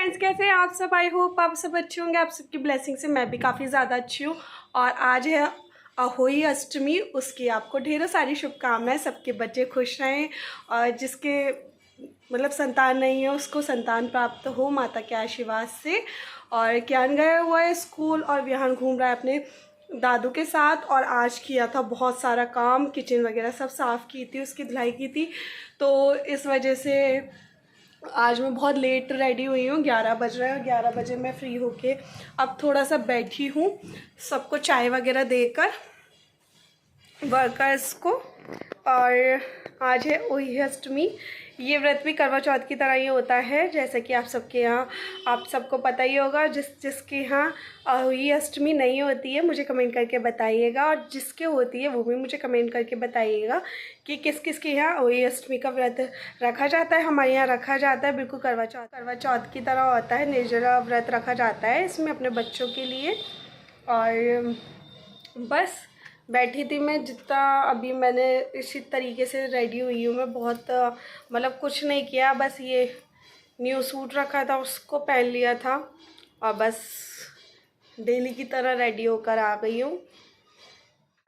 Friends, कैसे हैं आप सब। आई होप आप सब अच्छे होंगे। आप सबकी ब्लेसिंग से मैं भी काफ़ी ज़्यादा अच्छी हूँ। और आज है अहोई अष्टमी, उसकी आपको ढेरों सारी शुभकामनाएं। सबके बच्चे खुश रहें और जिसके मतलब संतान नहीं है उसको संतान प्राप्त हो माता के आशीर्वाद से। और ज्ञान गया हुआ है स्कूल और विहान घूम रहा है अपने दादू के साथ। और आज किया था बहुत सारा काम, किचन वगैरह सब साफ़ की थी, उसकी धुलाई की थी। तो इस वजह से आज मैं बहुत लेट रेडी हुई हूँ। 11 बज रहे हैं और 11 बजे मैं फ्री होके अब थोड़ा सा बैठी हूँ, सबको चाय वगैरह देकर वर्कर्स को। और आज है ओही अष्टमी। ये व्रत भी करवा चौथ की तरह ही होता है, जैसे कि आप सबके यहाँ, आप सबको पता ही होगा। जिसके यहाँ अहोई अष्टमी नहीं होती है मुझे कमेंट करके बताइएगा, और जिसके होती है वो भी मुझे कमेंट करके बताइएगा कि किस किस के यहाँ अहोई अष्टमी का व्रत रखा जाता है। हमारे यहाँ रखा जाता है, बिल्कुल करवा चौथ की तरह होता है। निर्जला व्रत रखा जाता है इसमें अपने बच्चों के लिए। और बस बैठी थी मैं, जितना अभी मैंने इसी तरीके से रेडी हुई हूँ मैं। बहुत मतलब कुछ नहीं किया, बस ये न्यू सूट रखा था उसको पहन लिया था और बस डेली की तरह रेडी होकर आ गई हूँ।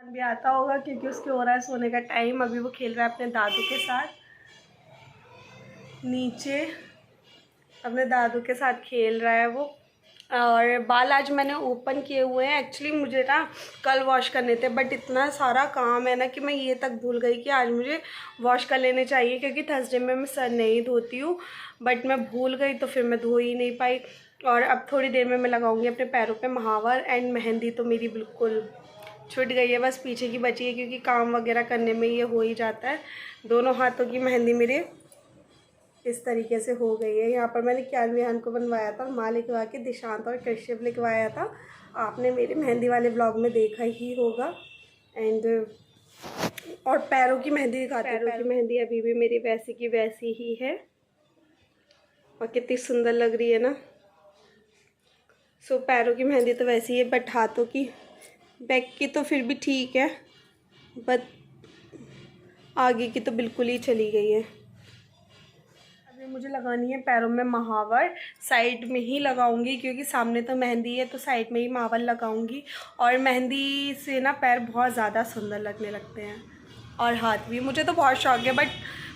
भी आता होगा क्योंकि उसके हो रहा है सोने का टाइम। अभी वो खेल रहा है अपने दादू के साथ, नीचे अपने दादू के साथ खेल रहा है वो। और बाल आज मैंने ओपन किए हुए हैं। एक्चुअली मुझे ना कल वॉश करने थे, बट इतना सारा काम है ना कि मैं ये तक भूल गई कि आज मुझे वॉश कर लेने चाहिए, क्योंकि थर्सडे में मैं सर नहीं धोती हूँ। बट मैं भूल गई तो फिर मैं धो ही नहीं पाई। और अब थोड़ी देर में मैं लगाऊंगी अपने पैरों पे महावर। एंड मेहंदी तो मेरी बिल्कुल छूट गई है, बस पीछे की बची है, क्योंकि काम वगैरह करने में ये हो ही जाता है। दोनों हाथों की मेहंदी मेरे इस तरीके से हो गई है। यहाँ पर मैंने क्यान विहान को बनवाया था, माँ लिखवा के दिशांत और कश्यप लिखवाया था। आपने मेरे मेहंदी वाले ब्लॉग में देखा ही होगा। एंड और पैरों की मेहंदी दिखाते हैं। पैरों की मेहंदी अभी भी मेरी वैसी की वैसी ही है और कितनी सुंदर लग रही है ना। सो पैरों की मेहंदी तो वैसी है, बट हाथों की, बैक की तो फिर भी ठीक है, बट आगे की तो बिल्कुल ही चली गई है। मुझे लगानी है पैरों में महावर। साइड में ही लगाऊंगी क्योंकि सामने तो मेहंदी है, तो साइड में ही महावर लगाऊंगी। और मेहंदी से ना पैर बहुत ज़्यादा सुंदर लगने लगते हैं और हाथ भी। मुझे तो बहुत शौक है, बट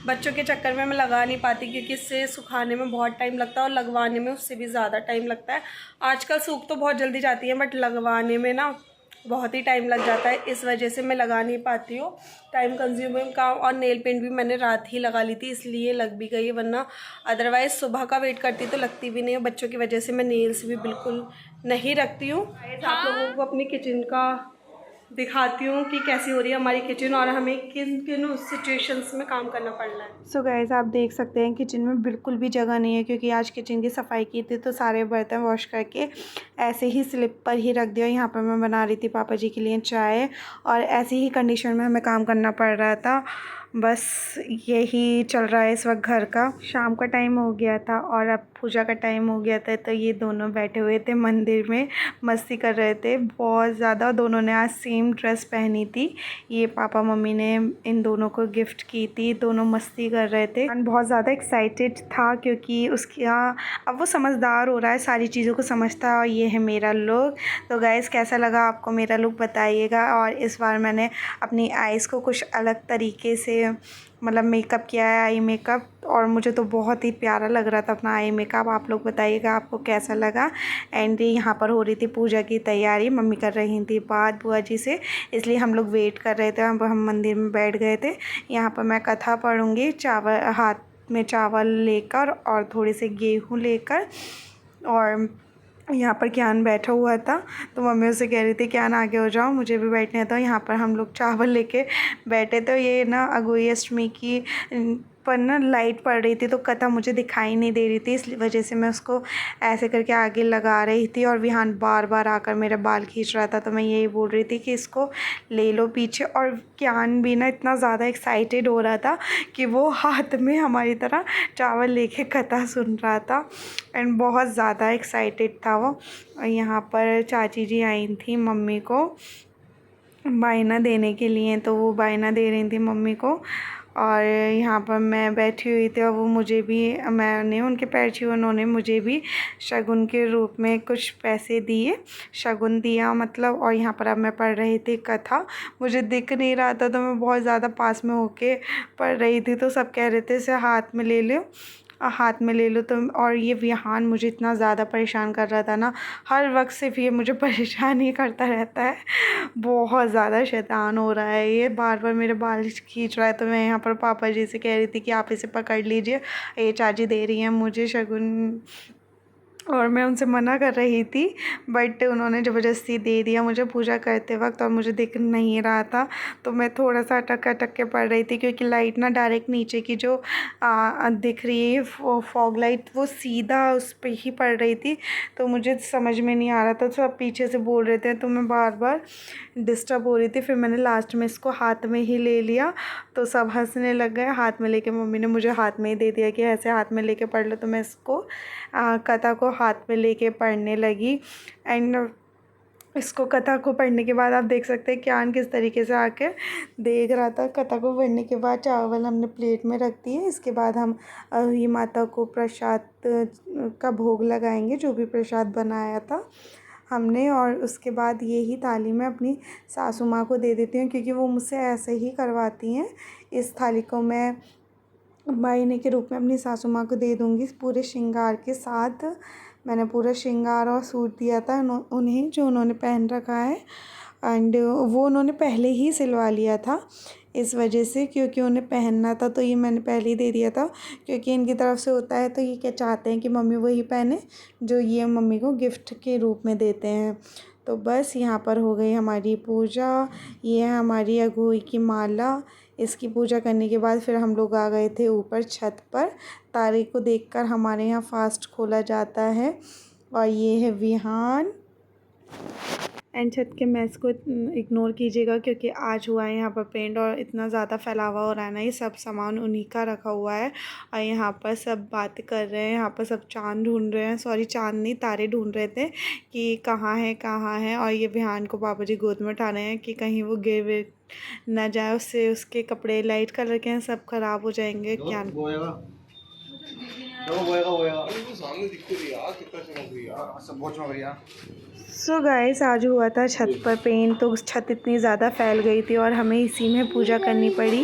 बच्चों के चक्कर में मैं लगा नहीं पाती, क्योंकि इससे सुखाने में बहुत टाइम लगता है और लगवाने में उससे भी ज़्यादा टाइम लगता है। आजकल सूख तो बहुत जल्दी जाती है, बट लगवाने में ना बहुत ही टाइम लग जाता है। इस वजह से मैं लगा नहीं पाती हूँ, टाइम कंज्यूमिंग काम। और नेल पेंट भी मैंने रात ही लगा ली थी, इसलिए लग भी गई, वरना अदरवाइज़ सुबह का वेट करती तो लगती भी नहीं है। बच्चों की वजह से मैं नेल्स भी बिल्कुल नहीं रखती हूँ। आप लोगों को अपनी किचन का दिखाती हूँ कि कैसी हो रही है हमारी किचन और हमें किन किन सिचुएशंस में काम करना पड़ रहा है। सो गाइस, आप देख सकते हैं किचन में बिल्कुल भी जगह नहीं है, क्योंकि आज किचन की सफाई की थी तो सारे बर्तन वॉश करके ऐसे ही स्लिप पर ही रख दिया। यहाँ पर मैं बना रही थी पापा जी के लिए चाय, और ऐसी ही कंडीशन में हमें काम करना पड़ रहा था। बस यही चल रहा है इस वक्त घर का। शाम का टाइम हो गया था और अब पूजा का टाइम हो गया था, तो ये दोनों बैठे हुए थे मंदिर में, मस्ती कर रहे थे बहुत ज़्यादा। दोनों ने आज सेम ड्रेस पहनी थी। ये पापा मम्मी ने इन दोनों को गिफ्ट की थी। दोनों मस्ती कर रहे थे। बहुत ज़्यादा एक्साइटेड था क्योंकि उसका अब वो समझदार हो रहा है, सारी चीज़ों को समझता है। और ये है मेरा लुक। तो गाइस, कैसा लगा आपको मेरा लुक बताइएगा। और इस बार मैंने अपनी आइज़ को कुछ अलग तरीके से मतलब मेकअप किया है, आई मेकअप, और मुझे तो बहुत ही प्यारा लग रहा था अपना आई मेकअप। आप लोग बताइएगा आपको कैसा लगा। एंड यहाँ पर हो रही थी पूजा की तैयारी, मम्मी कर रही थी बात बुआ जी से, इसलिए हम लोग वेट कर रहे थे। हम मंदिर में बैठ गए थे। यहाँ पर मैं कथा पढ़ूँगी, चावल हाथ में चावल लेकर और थोड़े से गेहूँ लेकर। और यहाँ पर ज्ञान बैठा हुआ था, तो मम्मी उससे कह रही थी ज्ञान आगे हो जाओ, मुझे भी बैठने था। यहाँ पर हम लोग चावल लेके बैठे थे। ये ना अगोई अष्टमी की पर ना लाइट पड़ रही थी, तो कथा मुझे दिखाई नहीं दे रही थी, इस वजह से मैं उसको ऐसे करके आगे लगा रही थी। और विहान बार बार आकर मेरा बाल खींच रहा था, तो मैं यही बोल रही थी कि इसको ले लो पीछे। और ज्ञान भी ना इतना ज़्यादा एक्साइटेड हो रहा था कि वो हाथ में हमारी तरह चावल लेके कथा सुन रहा था, एंड बहुत ज़्यादा एक्साइटेड था वो। और यहाँ पर चाची जी आई थी मम्मी को बायना देने के लिए, तो वो बायना दे रही थी मम्मी को। और यहाँ पर मैं बैठी हुई थी और वो मुझे भी, मैंने उनके पैर छुए, उन्होंने मुझे भी शगुन के रूप में कुछ पैसे दिए, शगुन दिया मतलब। और यहाँ पर अब मैं पढ़ रही थी कथा, मुझे दिख नहीं रहा था तो मैं बहुत ज़्यादा पास में होके पढ़ रही थी, तो सब कह रहे थे इसे हाथ में ले लो, हाथ में ले लो तुम। और ये विहान मुझे इतना ज़्यादा परेशान कर रहा था ना, हर वक्त सिर्फ ये मुझे परेशान ही करता रहता है, बहुत ज़्यादा शैतान हो रहा है ये, बार बार मेरे बाल खींच रहा है। तो मैं यहाँ पर पापा जी से कह रही थी कि आप इसे पकड़ लीजिए, ये चाची दे रही हैं मुझे शगुन, और मैं उनसे मना कर रही थी बट उन्होंने ज़बरदस्ती दे दिया मुझे पूजा करते वक्त, और मुझे दिख नहीं रहा था तो मैं थोड़ा सा अटक अटक के पढ़ रही थी, क्योंकि लाइट ना डायरेक्ट नीचे की जो दिख रही है फॉग लाइट, वो सीधा उस पर ही पड़ रही थी, तो मुझे समझ में नहीं आ रहा था, सब पीछे से बोल रहे थे तो मैं बार बार डिस्टर्ब हो रही थी। फिर मैंने लास्ट में इसको हाथ में ही ले लिया तो सब हंसने लग गए, हाथ में लेके मम्मी ने मुझे हाथ में ही दे दिया कि ऐसे हाथ में लेके पढ़ लो, तो मैं इसको कथा को हाथ में लेके पढ़ने लगी। एंड इसको कथा को पढ़ने के बाद आप देख सकते हैं क्यान किस तरीके से आके देख रहा था। कथा को पढ़ने के बाद चावल हमने प्लेट में रख दिए, इसके बाद हम ये माता को प्रसाद का भोग लगाएंगे, जो भी प्रसाद बनाया था हमने, और उसके बाद यही थाली मैं अपनी सासू माँ को दे देती हूँ, क्योंकि वो मुझसे ऐसे ही करवाती हैं। इस थाली को मैं मायने के रूप में अपनी सासू माँ को दे दूँगी पूरे श्रृंगार के साथ। मैंने पूरा श्रृंगार और सूट दिया था उन्हें, जो उन्होंने पहन रखा है, एंड वो उन्होंने पहले ही सिलवा लिया था इस वजह से, क्योंकि उन्हें पहनना था तो ये मैंने पहले ही दे दिया था, क्योंकि इनकी तरफ से होता है तो ये क्या चाहते हैं कि मम्मी वही पहने जो ये मम्मी को गिफ्ट के रूप में देते हैं। तो बस यहाँ पर हो गई हमारी पूजा। ये है हमारी अघोई की माला। इसकी पूजा करने के बाद फिर हम लोग आ गए थे ऊपर छत पर, तारे को देखकर हमारे यहाँ फास्ट खोला जाता है। और ये है विहान। एंड छत के मैस को इग्नोर कीजिएगा, क्योंकि आज हुआ है यहाँ पर पेंट और इतना ज़्यादा फैलावा हो रहा है ना, ये सब सामान उन्हीं का रखा हुआ है। और यहाँ पर सब बातें कर रहे हैं, यहाँ पर सब चांद ढूंढ रहे हैं, सॉरी चांद नहीं तारे ढूंढ रहे थे कि कहाँ है कहाँ है। और ये विहान को पापा जी गोद में उठा रहे हैं कि कहीं वो गिर ना जाए, उससे उसके कपड़े लाइट कलर के हैं सब ख़राब हो जाएंगे। क्या सो गाइस आज हुआ था छत पर पेंट, तो छत इतनी ज़्यादा फैल गई थी और हमें इसी में पूजा करनी पड़ी,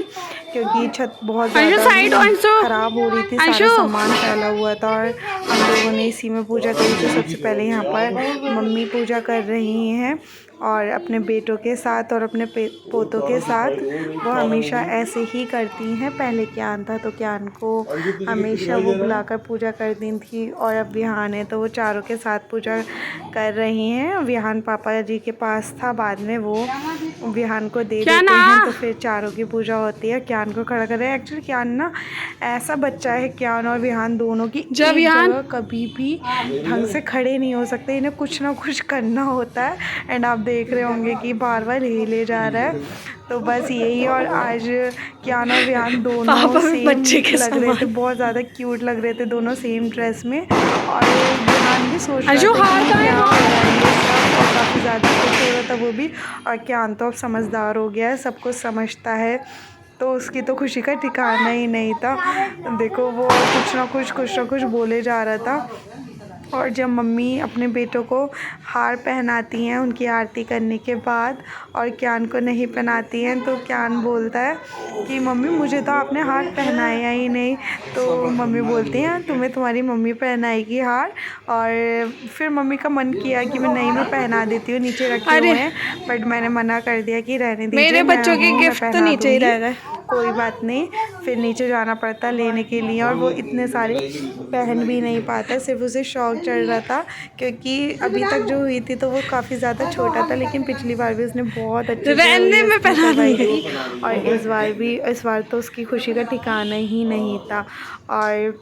क्योंकि छत बहुत ज़्यादा ख़राब हो रही थी, सारा सामान फैला हुआ था और हम लोगों ने इसी में पूजा करी। तो सबसे पहले यहाँ पर मम्मी पूजा कर रही हैं और अपने बेटों के साथ और अपने पोतों के साथ, वो हमेशा ऐसे ही करती हैं। पहले क्यान था तो क्यान को हमेशा वो बुलाकर पूजा करती थी, और अब विहान है तो वो चारों के साथ पूजा कर रही हैं। विहान पापा जी के पास था, बाद में वो विहान को दे देते हैं, तो फिर चारों की पूजा होती है। क्यान को खड़ा कर रहे हैं। एक्चुअली क्यान ना ऐसा बच्चा है, क्यान और विहान दोनों की जब जगह कभी भी ढंग से खड़े नहीं हो सकते, इन्हें कुछ ना कुछ करना होता है। एंड आप देख रहे होंगे कि बार बार हिले जा रहा है, तो बस यही। और आज क्यान और विहान दोनों सेम लग रहे थे, बहुत ज़्यादा क्यूट लग रहे थे दोनों सेम ड्रेस में। और विहान भी सोच रहा था और काफ़ी ज़्यादा खुश हो रहा था वो भी। और क्यान तो अब समझदार हो गया है, सब कुछ समझता है, तो उसकी तो खुशी का ठिकाना ही नहीं था। देखो वो कुछ ना कुछ बोले जा रहा था। और जब मम्मी अपने बेटों को हार पहनाती हैं उनकी आरती करने के बाद, और क्यान को नहीं पहनाती हैं, तो क्यान बोलता है कि मम्मी मुझे तो आपने हार पहनाया ही नहीं। तो मम्मी बोलती हैं तुम्हें तुम्हारी मम्मी पहनाएगी हार। और फिर मम्मी का मन किया कि मैं पहना देती हूँ, नीचे रखे हुए हैं, बट मैंने मना कर दिया कि रहने दीजिए, मेरे बच्चों की गिफ्ट तो नीचे ही रह गए, कोई बात नहीं। फिर नीचे जाना पड़ता लेने के लिए, और वो इतने सारे पहन भी नहीं पाता, सिर्फ उसे शौक चढ़ रहा था, क्योंकि अभी तक जो हुई थी तो वो काफ़ी ज़्यादा छोटा था, लेकिन पिछली बार भी उसने बहुत अच्छे से पहनाई थी, और इस बार तो उसकी खुशी का ठिकाना ही नहीं था। और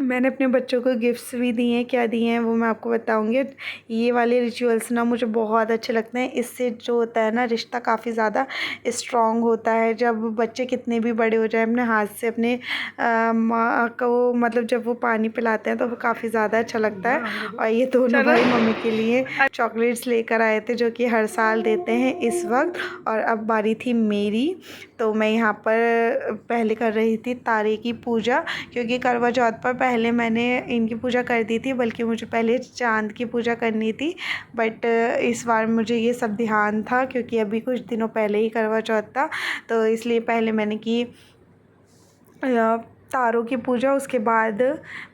मैंने अपने बच्चों को गिफ्ट्स भी दिए हैं, क्या दिए हैं वो मैं आपको बताऊंगी। ये वाले रिचुअल्स ना मुझे बहुत अच्छे लगते हैं। इससे जो होता है ना रिश्ता काफ़ी ज़्यादा स्ट्रॉन्ग होता है। जब बच्चे कितने भी बड़े हो जाए अपने हाथ से अपने माँ को मतलब जब वो पानी पिलाते हैं तो वो काफ़ी ज़्यादा अच्छा लगता है। और ये दोनों भाई मम्मी के लिए चॉकलेट्स लेकर आए थे जो कि हर साल देते हैं इस वक्त। और अब बारी थी मेरी, तो मैं यहाँ पर पहले कर रही थी तारे की पूजा, क्योंकि करवा चौथ पर पहले मैंने इनकी पूजा कर दी थी, बल्कि मुझे पहले चांद की पूजा करनी थी। बट इस बार मुझे ये सब ध्यान था क्योंकि अभी कुछ दिनों पहले ही करवा चौथ था, तो इसलिए पहले मैंने की तारों की पूजा। उसके बाद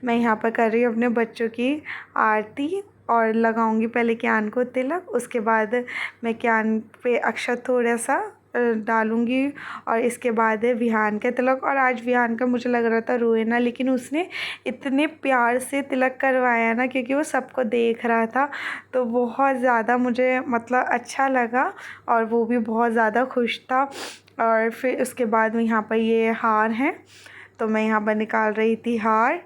मैं यहाँ पर कर रही हूँ अपने बच्चों की आरती और लगाऊंगी पहले क्यान को तिलक। उसके बाद मैं क्यान पे अक्षत थोड़ा सा डालूंगी और इसके बाद है विहान का तिलक। और आज विहान का मुझे लग रहा था रोए ना, लेकिन उसने इतने प्यार से तिलक करवाया ना, क्योंकि वो सबको देख रहा था, तो बहुत ज़्यादा मुझे मतलब अच्छा लगा और वो भी बहुत ज़्यादा खुश था। और फिर उसके बाद यहाँ पर ये हार हैं, तो मैं यहाँ पर निकाल रही थी हार।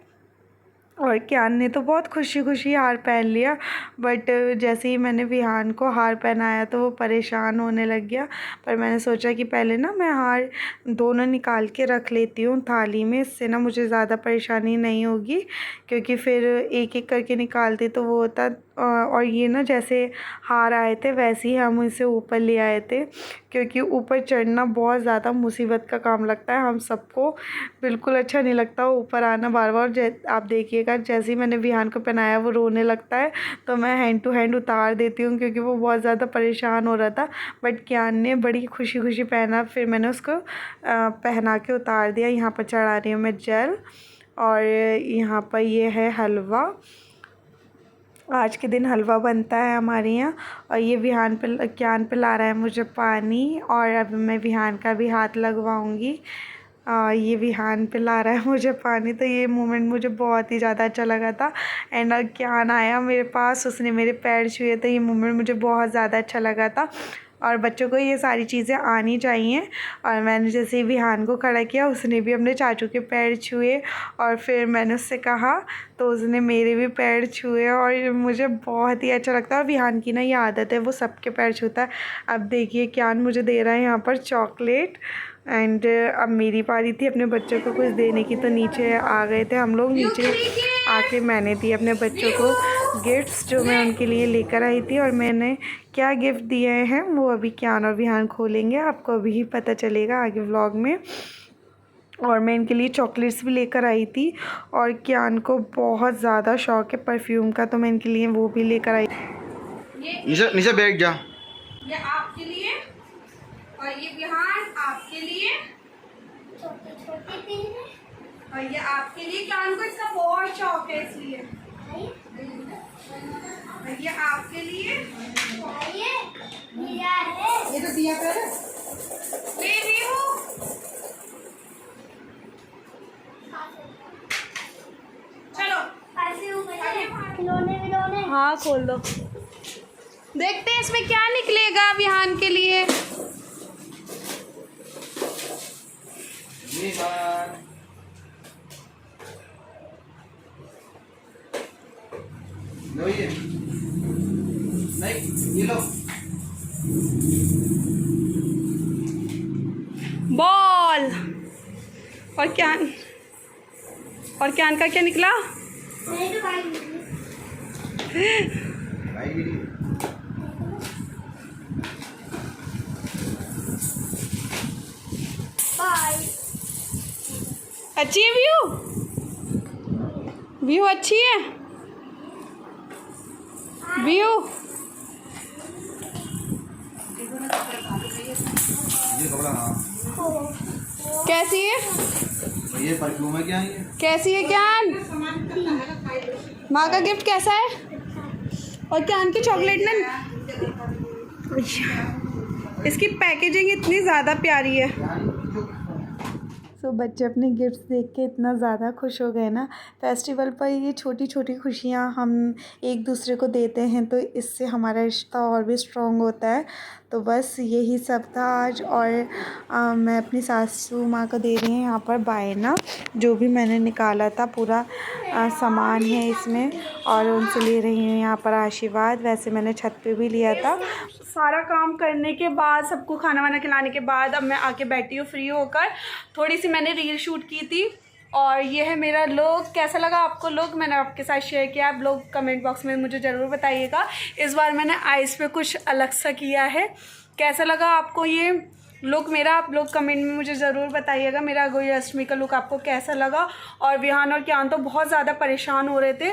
और क्यान ने तो बहुत खुशी खुशी हार पहन लिया, बट जैसे ही मैंने विहान को हार पहनाया तो वो परेशान होने लग गया। पर मैंने सोचा कि पहले ना मैं हार दोनों निकाल के रख लेती हूँ थाली में, इससे ना मुझे ज़्यादा परेशानी नहीं होगी, क्योंकि फिर एक एक करके निकालती तो वो होता। और ये ना जैसे हार आए थे वैसे ही हम इसे ऊपर ले आए थे, क्योंकि ऊपर चढ़ना बहुत ज़्यादा मुसीबत का काम लगता है। हम सबको बिल्कुल अच्छा नहीं लगता ऊपर आना बार बार। आप देखिएगा जैसे ही मैंने विहान को पहनाया वो रोने लगता है, तो मैं हैंड टू हैंड उतार देती हूँ, क्योंकि वो बहुत ज़्यादा परेशान हो रहा था। बट क्यान ने बड़ी खुशी खुशी पहना, फिर मैंने उसको पहना के उतार दिया। यहाँ पर चढ़ा रही हूँ मैं जल, और यहाँ पर ये है हलवा। आज के दिन हलवा बनता है हमारे यहाँ। और ये विहान पे क्यान पिला रहा है मुझे पानी, और अब मैं विहान का भी हाथ लगवाऊंगी। ये विहान पिला रहा है मुझे पानी, तो ये मोमेंट मुझे बहुत ही ज़्यादा अच्छा लगा था। एंड क्यान आया मेरे पास, उसने मेरे पैर छुए, तो ये मोमेंट मुझे बहुत ज़्यादा अच्छा लगा था। और बच्चों को ये सारी चीज़ें आनी चाहिए। और मैंने जैसे ही विहान को खड़ा किया, उसने भी अपने चाचू के पैर छुए, और फिर मैंने उससे कहा तो उसने मेरे भी पैर छुए, और मुझे बहुत ही अच्छा लगता है। और विहान की ना ये आदत है, वो सबके पैर छूता है। अब देखिए क्यान मुझे दे रहा है यहाँ पर चॉकलेट। एंड अब मेरी पारी थी अपने बच्चों को कुछ देने की, तो नीचे आ गए थे हम लोग। नीचे आके मैंने दी अपने बच्चों को गिफ्ट्स जो मैं उनके लिए लेकर आई थी। और मैंने क्या गिफ्ट दिए हैं वो अभी क्यान और विहान खोलेंगे, आपको अभी ही पता चलेगा आगे व्लॉग में। और मैं इनके लिए चॉकलेट्स भी लेकर आई थी, और क्यान को बहुत ज़्यादा शौक़ है परफ्यूम का, तो मैं इनके लिए वो भी लेकर आई। नीचे बैठ जा। ये आपके लिए, और ये विहान आपके लिए, छोटे छोटे, और ये आपके लिए। क्यान को इसका बहुत शौक है इसलिए। ये आपके लिए, ये तो दिया कर ले रही हूँ। चलो खिलौने हाँ खोल दो, देखते हैं इसमें क्या निकलेगा विहान के लिए। नहीं ये लो बॉल। और क्यान का क्या निकला? अच्छी है व्यू अच्छी है व्यू। कैसी है ये परफ्यूम है क्या ये? कैसी है क्यान? माँ का गिफ्ट कैसा है? और क्यान की चॉकलेट ना, इसकी पैकेजिंग इतनी ज़्यादा प्यारी है। सो बच्चे अपने गिफ्ट्स देख के इतना ज़्यादा खुश हो गए ना। फेस्टिवल पर ये छोटी छोटी खुशियाँ हम एक दूसरे को देते हैं तो इससे हमारा रिश्ता और भी स्ट्रॉन्ग होता है। तो बस यही सब था आज। और मैं अपनी सासू माँ को दे रही हूँ यहाँ पर बायना, जो भी मैंने निकाला था पूरा सामान है इसमें, और उनसे ले रही हूँ यहाँ पर आशीर्वाद। वैसे मैंने छत पे भी लिया था। सारा काम करने के बाद, सबको खाना वाना खिलाने के बाद अब मैं आके बैठी हूँ फ्री होकर। थोड़ी सी मैंने रील शूट की थी और ये है मेरा लुक। कैसा लगा आपको लुक, मैंने आपके साथ शेयर किया। आप लोग कमेंट बॉक्स में मुझे ज़रूर बताइएगा। इस बार मैंने आइज़ पे कुछ अलग सा किया है। कैसा लगा आपको ये लुक मेरा, आप लोग कमेंट में मुझे ज़रूर बताइएगा। मेरा गोई अष्टमी का लुक आपको कैसा लगा। और विहान और कियान तो बहुत ज़्यादा परेशान हो रहे थे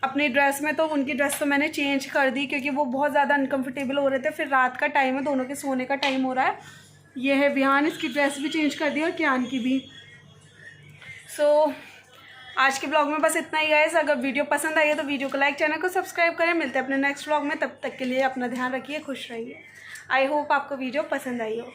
अपनी ड्रेस में, तो उनकी ड्रेस तो मैंने चेंज कर दी क्योंकि वो बहुत ज़्यादा अनकम्फर्टेबल हो रहे थे। फिर रात का टाइम है, दोनों के सोने का टाइम हो रहा है। ये है विहान, इसकी ड्रेस भी चेंज कर दी और कियान की भी। सो आज के ब्लॉग में बस इतना ही है। अगर वीडियो पसंद आई है तो वीडियो को लाइक, चैनल को सब्सक्राइब करें। मिलते हैं अपने नेक्स्ट ब्लॉग में, तब तक के लिए अपना ध्यान रखिए, खुश रहिए। आई होप आपको वीडियो पसंद आई हो।